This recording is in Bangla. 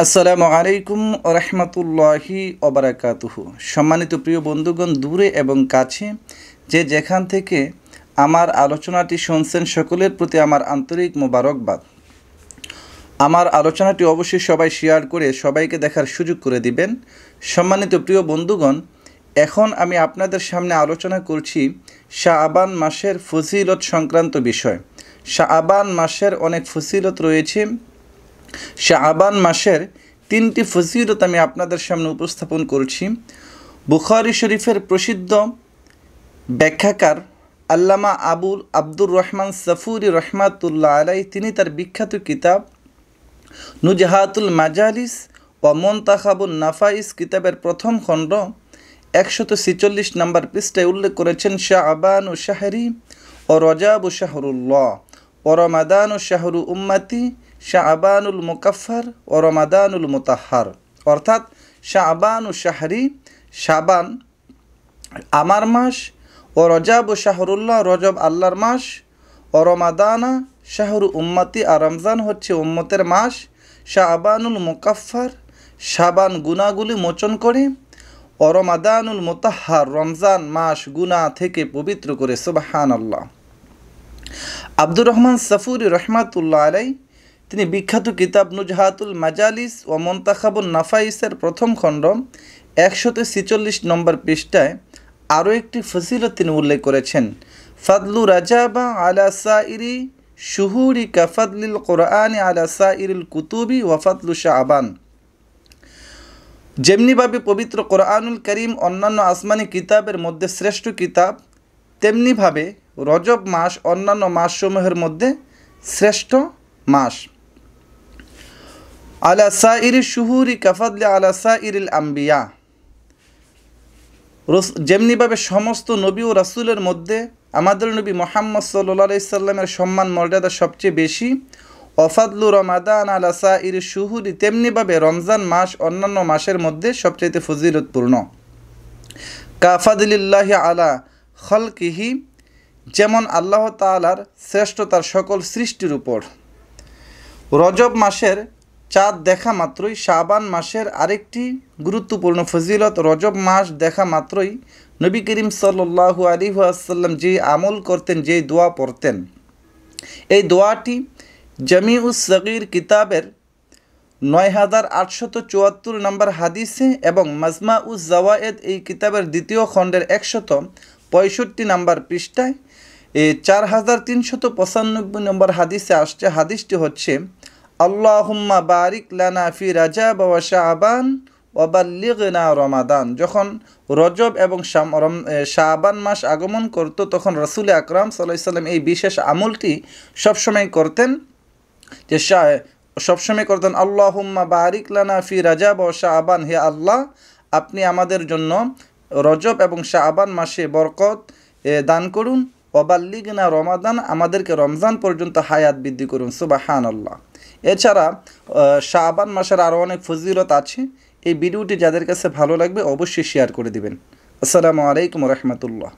আসসালামু আলাইকুম রহমতুল্লাহি ওবারাকাতুহু। সম্মানিত প্রিয় বন্ধুগণ, দূরে এবং কাছে যে যেখান থেকে আমার আলোচনাটি শুনছেন, সকলের প্রতি আমার আন্তরিক মোবারকবাদ। আমার আলোচনাটি অবশ্যই সবাই শেয়ার করে সবাইকে দেখার সুযোগ করে দিবেন। সম্মানিত প্রিয় বন্ধুগণ, এখন আমি আপনাদের সামনে আলোচনা করছি শাআবান মাসের ফজিলত সংক্রান্ত বিষয়। শাআবান মাসের অনেক ফজিলত রয়েছে। শাআবান মাসের 3টি ফজিলত আমি আপনাদের সামনে উপস্থাপন করছি। বুখারী শরীফের প্রসিদ্ধ ব্যাখ্যাকার আল্লামা আব্দুর রহমান সাফুরি রহমাতুল্লাহ আলাইহি তিনি তার বিখ্যাত কিতাব নুজহাতুল মাজালিস ও মুনতাখাবুন নাফাইস কিতাবের প্রথম খণ্ড 146 নম্বর পৃষ্ঠায় উল্লেখ করেছেন, শাআবান ও শাহরি ও রজাব ও শাহরুল্লাহ ও রমাদান ও শাহরু উম্মতি শাআবানুল মুকাফফার ও রমাদানুল মুতাহহার। অর্থাৎ শাআবান ও শাহরি, শাবান আমার মাস, ও রজাব ও শাহরুল্লাহ, রজব আল্লাহর মাস, ও রমাদানা শাহরু উম্মতি, আর রমজান হচ্ছে উম্মতের মাস। শাআবানুল মুকাফফার, শাবান গুনাহগুলি মোচন করে, ও রমাদানুল মুতাহহার, রমজান মাস গুনাহ থেকে পবিত্র করে। সুবহানাল্লাহ। আব্দুর রহমান সাফুরি রহমাতুল্লাহ আলাইহি তিনি বিখ্যাত কিতাব নুজহাতুল মাজালিস ও মুনতাখাবুন নাফাইসের প্রথম খণ্ড 146 নম্বর পৃষ্ঠায় আরও একটি ফজিলত তিনি উল্লেখ করেছেন, ফাদলু রাজাবা আলা সাইরি শুহুরি কাফাদলিল কোরআনি আলা সাইরিল কুতুবি ওয়া ফাদলু শাআবান। যেমনিভাবে পবিত্র কোরআনুল করিম অন্যান্য আসমানি কিতাবের মধ্যে শ্রেষ্ঠ কিতাব, তেমনিভাবে রজব মাস অন্যান্য মাসসমূহের মধ্যে শ্রেষ্ঠ মাস। আলা সাইরি শুহুরি কাফাদলি আলা সাইরিল আম্বিয়া। যেমনিভাবে সমস্ত নবী ও রাসূলের মধ্যে আমাদের নবী মুহাম্মদ সাল্লাল্লাহু আলাইহি সাল্লামের সম্মান মর্যাদা সবচেয়ে বেশি। ওয়াফাদলু রমাদান আলা সাইরি শুহুরি, তেমনিভাবে রমজান মাস অন্যান্য মাসের মধ্যে সবচেয়ে ফজিলতপূর্ণ। কাফাদলিল্লাহি আলা খলকিহি, যেমন আল্লাহ তাআলার শ্রেষ্ঠতার সকল সৃষ্টির উপর। রজব মাসের চাঁদ দেখা মাত্রই শাবান মাসের আরেকটি গুরুত্বপূর্ণ ফজিলত, রজব মাস দেখা মাত্রই নবী করিম সাল্লাল্লাহু আলাইহি ওয়াসাল্লাম যে আমল করতেন, যে দোয়া পড়তেন, এই দোয়াটি জামিউস সগীর কিতাবের 9874 নম্বর হাদিসে এবং মাজমাউজ জাওয়ায়েদ এই কিতাবের দ্বিতীয় খণ্ডের 165 নম্বর পৃষ্ঠায় 4395 নম্বর হাদিসে আসছে। হাদিসটি হচ্ছে, আল্লাহুম্মা বারিক লানা ফি রাজাব ওয়া শাবান ওয়া বাল্লিগনা রমাদান। যখন রজব এবং শাবান মাস আগমন করত, তখন রাসূল আকরাম সাল্লাল্লাহু আলাইহি সাল্লাম এই বিশেষ আমলটি সবসময় করতেন, যে সবসময় করতেন, আল্লাহুম্মা বারিক লানা ফি রাজাব ওয়া শাবান, হে আল্লাহ আপনি আমাদের জন্য রজব এবং শাবান মাসে বরকত দান করুন, ওয়া বাল্লিগনা রমাদান, আমাদেরকে রমজান পর্যন্ত হায়াত বৃদ্ধি করুন। সুবহানাল্লাহ। এছাড়া শাবান মাসের আরও অনেক ফজিলত আছে। এই ভিডিওটি যাদের কাছে ভালো লাগবে অবশ্যই শেয়ার করে দিবেন। আসসালামু আলাইকুম রহমতুল্লাহ।